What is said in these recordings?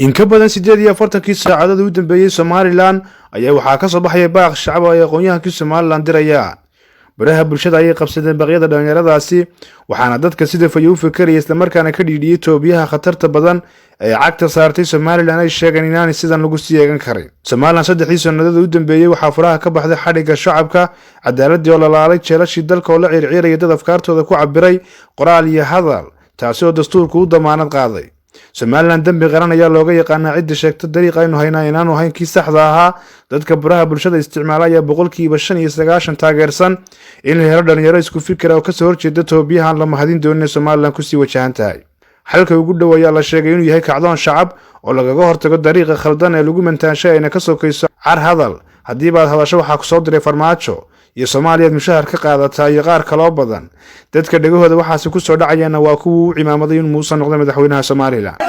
in ka badan 48 saacadood u dambeeyay Somaliland ayaa waxaa ka soo baxay baaq shacab ay aqoonyahankii Somaliland dirayaan baraha bulshada ay qabsadeen baqyada dhalinyaradaasi waxaana dadka sida fayo u fikiraya isla markaana ka dhiidhiyay toobiyaha khatarta badan ee cagta saartay Somaliland ay sheegeen inaan sidan lagu sii eegan karin. Somaliland 3 sanadood u dambeeyay waxaa faraha ka baxday xadhiga shacabka cadaaladii oo la laalay jeelashii dalka oo la circiirayay dad afkaartooda ku cabiray qoraal iyo hadal taasi oo dastuurku u damaanad qaaday. Somaliland dambi qaran ayaa looga yaqaanaa cid sheegta dariiq aynu haynaa inaanu ahayn kii saxda ahaa dadka baraha bulshada isticmaalaya boqolkiiba 95 taageersan in la helo dhalinyaro isku fikir oo ka soo horjeeda toobiyahan la mahadin doonay Somaliland ku sii wajahan tahay. Xalka ugu dhow ayaa la sheegay inuu yahay kacdoon shacab oo lagaga hortago dariiqa khaldan ee lagu mantaanshay ayna ka sokayso car hadal haddii baad hadasho waxa ku soo diray farmaajo iyo Soomaaliyeed mushahar ka qaadata iyo qaar kale oo badan dadka dhagahooda waxaasi ku soo dhacayana waa kuwa u cimaamaday in Muuse noqdo madaxweynaha Soomaaliland.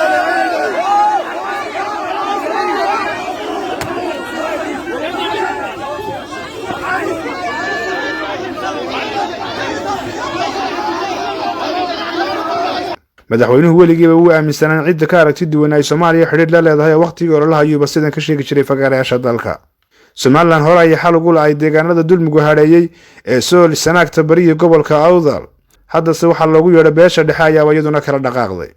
madaxweynuhu weligiiba uu aaminsanaan cid ka aragti duwan ay Soomaaliya xiriir la leedahay waqtigii hore la hayuuba sidan ka sheegi jiray fagaarayaasha dalka. Somaliland hore ay xal ugu lahayd deegaanada dulmigu hareeyay ee Sool Sanaagta bariga gobolka Awdal hadda se waxa loogu yeedhay beesha dhexe ayaa iyaduna kala dhaqaaqday.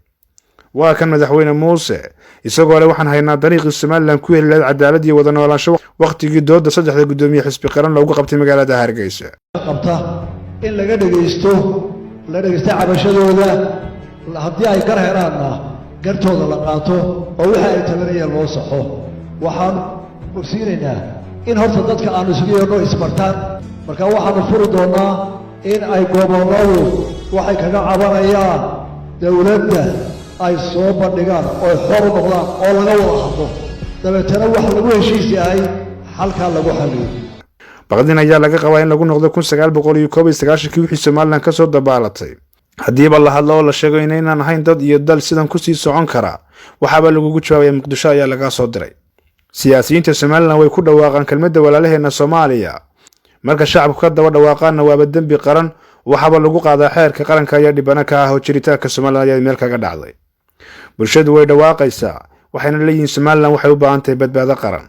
waa kan madaxweyne Muuse isagoo leh waxaan haynaa dariiqii Somaliland ku heli lahayd cadaalad iyo wada noolaansho waqtigii dooda saddexda gudoomiye xisbi qaran loogu qabtay magaalada Hargeysa. qabta in laga dhageysto cabashadooda haddii ay gar heraanna gartooda la qaato oo waxa ay tabanayaan loo saxo waxaan ogsiinaynaa in horta dadka aan isugu yeedho isbartaan marka waxaanu furi doonaa in ay goboladu waxay kaga cabanayaan dawladda ay soo bandhigaan oo xor u noqdaan oo laga wada hadlo dabeetana wax lagu heshiis yahay halkaa lagu xaliyo. baqdin ayaa laga qabaa in lagu noqdo 1991 wixii Somaliland ka soo dabaalatay haddiiba la hadlo oo la sheego inaan ahayn dad iyo dal sidan ku sii socon kara waxaaba lagu jawaabay Muqdisho ayaa laga soo diray. siyaasiyiinta Somaliland way ku dhawaaqaan kelmadda walaalaheena Soomaaliya marka shacabku ka daba dhawaaqaana waa dambi qaran waxaaba lagu qaadaa xeerka qaranka ayaa dhibana ka ah jiritaanka Somaliland ee meel kaga dhacday. bulshadu way dhawaaqaysaa waxayna leeyihiin Somaliland waxay u baahan tahay badbaado qaran.